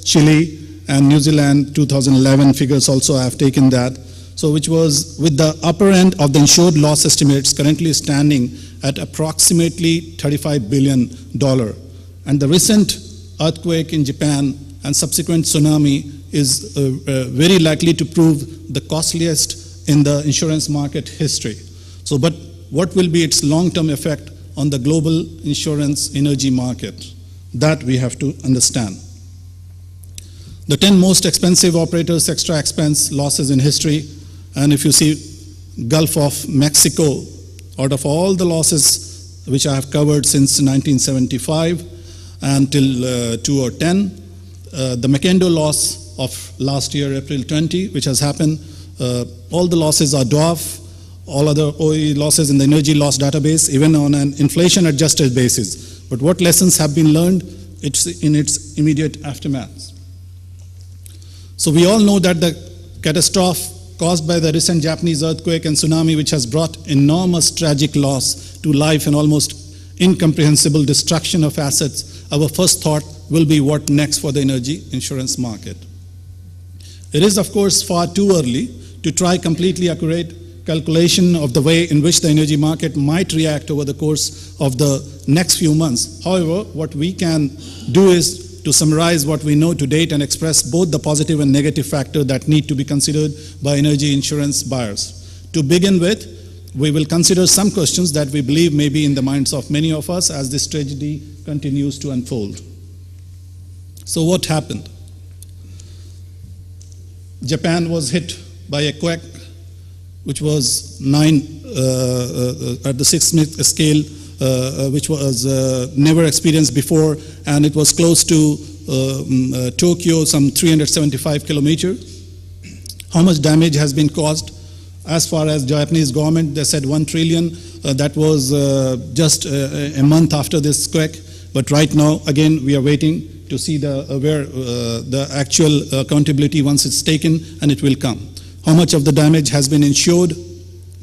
Chile and New Zealand 2011 figures also I have taken that. So which was with the upper end of the insured loss estimates currently standing at approximately $35 billion. And the recent earthquake in Japan and subsequent tsunami is very likely to prove the costliest in the insurance market history. So, but what will be its long-term effect on the global insurance energy market? That we have to understand. The 10 most expensive operators extra expense losses in history, and if you see Gulf of Mexico, out of all the losses which I have covered since 1975 until 2010, the Macondo loss of last year, April 20, which has happened, all the losses are dwarf, all other OE losses in the energy loss database, even on an inflation-adjusted basis. But what lessons have been learned? It's in its immediate aftermath. So we all know that the catastrophe caused by the recent Japanese earthquake and tsunami, which has brought enormous tragic loss to life and almost incomprehensible destruction of assets, our first thought will be what next for the energy insurance market. It is, of course, far too early to try completely accurate calculation of the way in which the energy market might react over the course of the next few months. However, what we can do is to summarize what we know to date and express both the positive and negative factors that need to be considered by energy insurance buyers. To begin with, we will consider some questions that we believe may be in the minds of many of us as this tragedy continues to unfold. So what happened? Japan was hit by a quake which was 9 at the 6th scale, which was never experienced before, and it was close to Tokyo, some 375 kilometers. How much damage has been caused? As far as Japanese government, they said 1 trillion. That was just a month after this quake. But right now, again, we are waiting to see the actual accountability once it's taken, and it will come. How much of the damage has been insured?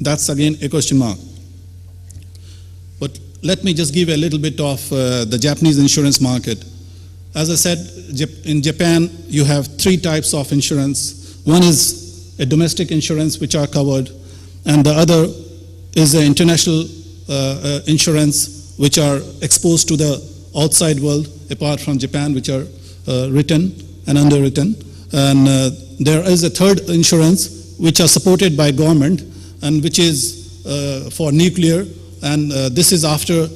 That's again a question mark. But let me just give a little bit of the Japanese insurance market. As I said, in Japan, you have 3 types of insurance. One is a domestic insurance, which are covered, and the other is an international insurance, which are exposed to the outside world, apart from Japan, which are written and underwritten. And there is a third insurance, which are supported by government, and which is for nuclear. And this is after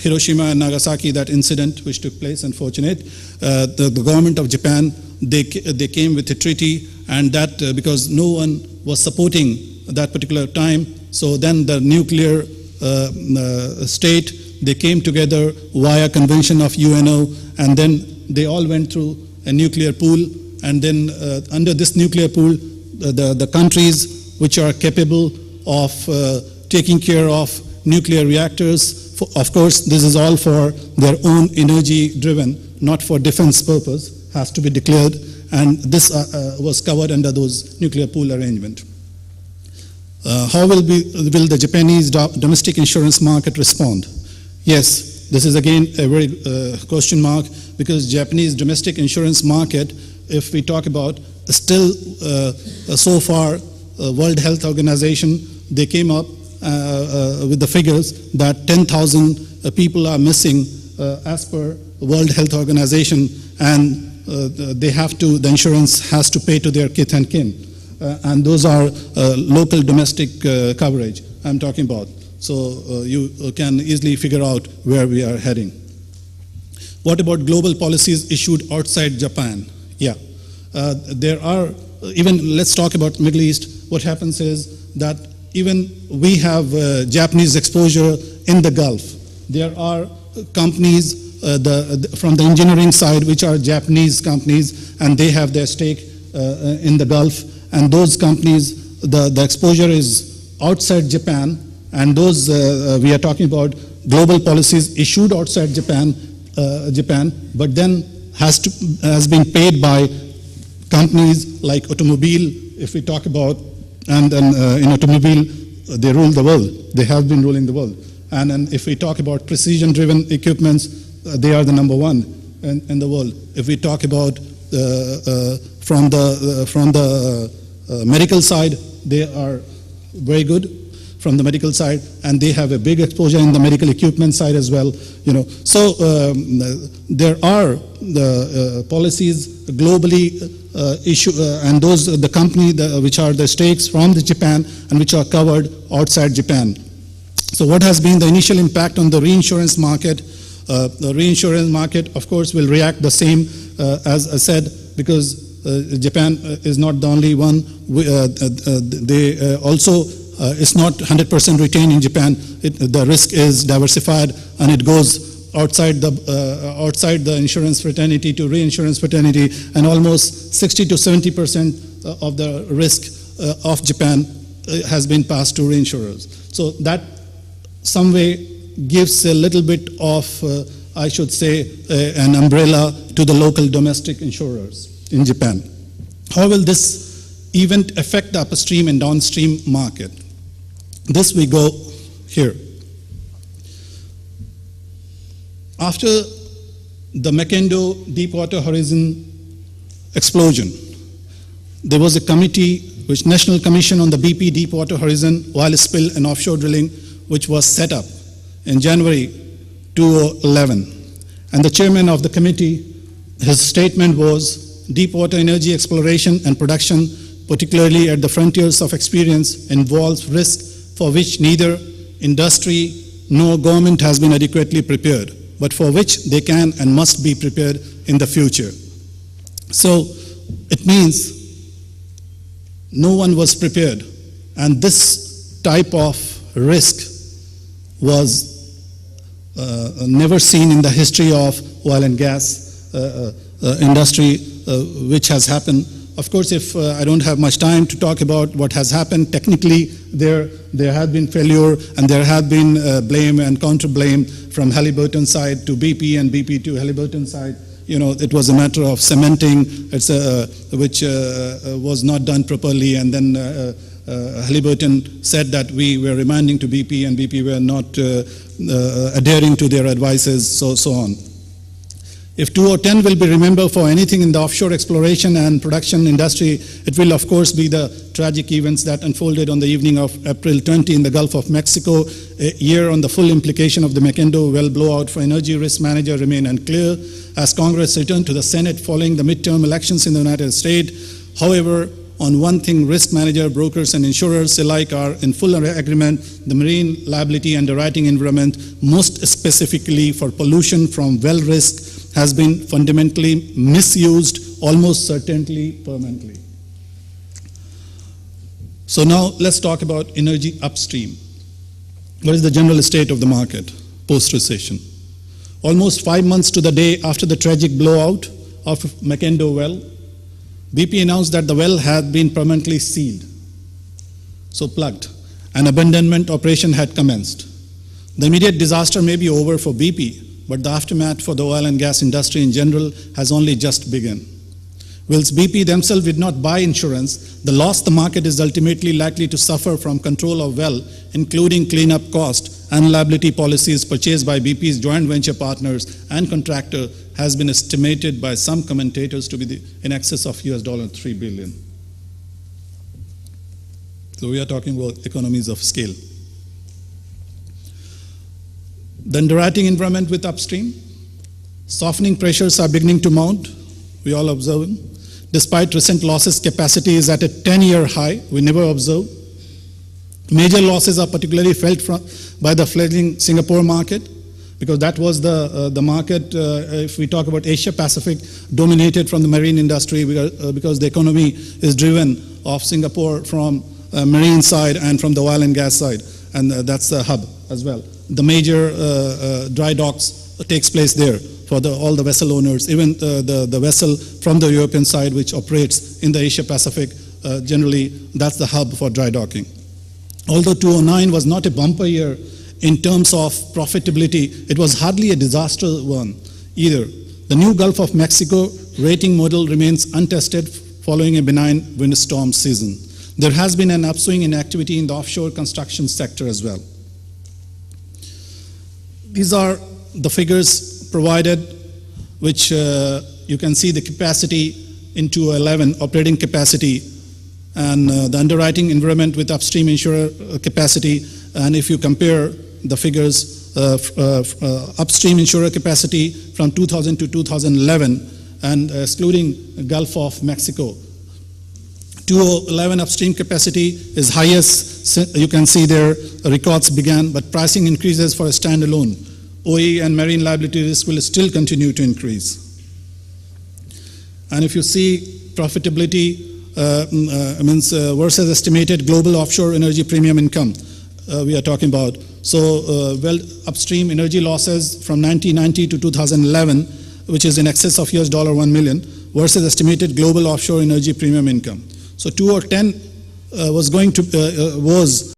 Hiroshima and Nagasaki, that incident which took place, unfortunate. The government of Japan, they came with a treaty, and that because no one was supporting that particular time, so then the nuclear state, they came together via convention of UNO, and then they all went through a nuclear pool, and then under this nuclear pool, the countries which are capable of taking care of nuclear reactors, of course, this is all for their own energy driven, not for defense purpose, has to be declared, and this was covered under those nuclear pool arrangement. How will the Japanese domestic insurance market respond? Yes, this is again a very question mark, because Japanese domestic insurance market, if we talk about, still so far, World Health Organization, they came up with the figures that 10,000 people are missing as per World Health Organization, and the insurance has to pay to their kith and kin. And those are local domestic coverage I'm talking about. So you can easily figure out where we are heading. What about global policies issued outside Japan? Yeah, there are, even let's talk about Middle East. What happens is that even we have Japanese exposure in the Gulf. There are companies from the engineering side which are Japanese companies, and they have their stake in the Gulf, and those companies, the exposure is outside Japan, and those we are talking about global policies issued outside Japan, but then has been paid by companies like automobile, if we talk about, and then in automobile, they rule the world. They have been ruling the world. And then if we talk about precision-driven equipments, they are the #1 in the world. If we talk about from the medical side, they are very good from the medical side, and they have a big exposure in the medical equipment side as well. So there are the policies globally and those the company which are the stakes from the Japan and which are covered outside Japan. So what has been the initial impact on the reinsurance market? The reinsurance market, of course, will react the same as I said, because Japan is not the only one. They also it's not 100% retained in Japan. The risk is diversified, and it goes outside the insurance fraternity to reinsurance fraternity, and almost 60 to 70% of the risk of Japan has been passed to reinsurers. So that some way gives a little bit of, I should say, an umbrella to the local domestic insurers in Japan. How will this event affect the upstream and downstream market? This we go here. After the Macondo Deepwater Horizon explosion, there was a committee, which National Commission on the BP Deepwater Horizon Oil Spill and Offshore Drilling, which was set up in January 2011. And the chairman of the committee, his statement was, deepwater energy exploration and production, particularly at the frontiers of experience, involves risk for which neither industry nor government has been adequately prepared, but for which they can and must be prepared in the future. So it means no one was prepared, and this type of risk was never seen in the history of oil and gas industry, which has happened. Of course, if I don't have much time to talk about what has happened, technically there had been failure, and there had been blame and counter-blame from Halliburton side to BP and BP to Halliburton side. It was a matter of cementing, which was not done properly, and then Halliburton said that we were remanding to BP, and BP were not adhering to their advices, so on. If 2010 will be remembered for anything in the offshore exploration and production industry, it will of course be the tragic events that unfolded on the evening of April 20 in the Gulf of Mexico. A year on the full implication of the Macondo well blowout for energy risk manager remain unclear as Congress returned to the Senate following the midterm elections in the United States. However, on one thing, risk manager, brokers, and insurers alike are in full agreement: the marine liability underwriting environment, most specifically for pollution from well risk, has been fundamentally misused, almost certainly permanently. So now let's talk about energy upstream. What is the general state of the market post-recession? Almost 5 months to the day after the tragic blowout of Macondo well, BP announced that the well had been permanently sealed, so plugged. An abandonment operation had commenced. The immediate disaster may be over for BP, but the aftermath for the oil and gas industry in general has only just begun. Whilst BP themselves did not buy insurance, the loss the market is ultimately likely to suffer from control of well, including cleanup cost and liability policies purchased by BP's joint venture partners and contractor, has been estimated by some commentators to be in excess of $3 billion. So we are talking about economies of scale. The underwriting environment with upstream, softening pressures are beginning to mount, we all observe. Despite recent losses, capacity is at a 10-year high, we never observed. Major losses are particularly felt by the fledgling Singapore market, because that was the market, if we talk about Asia Pacific, dominated from the marine industry, because the economy is driven off Singapore from marine side and from the oil and gas side, and that's the hub as well. The major dry docks takes place there for all the vessel owners, even the vessel from the European side which operates in the Asia Pacific, generally that's the hub for dry docking. Although 2009 was not a bumper year in terms of profitability, it was hardly a disaster one either. The new Gulf of Mexico rating model remains untested following a benign windstorm season. There has been an upswing in activity in the offshore construction sector as well. These are the figures provided, which you can see the capacity in 2011, operating capacity, and the underwriting environment with upstream insurer capacity. And if you compare the figures, upstream insurer capacity from 2000 to 2011, and excluding Gulf of Mexico, 2011 upstream capacity is highest. You can see there records began, but pricing increases for a standalone. OE and marine liability risk will still continue to increase. And if you see profitability, versus estimated global offshore energy premium income, we are talking about. So, upstream energy losses from 1990 to 2011, which is in excess of $1 million, versus estimated global offshore energy premium income. So 2010 was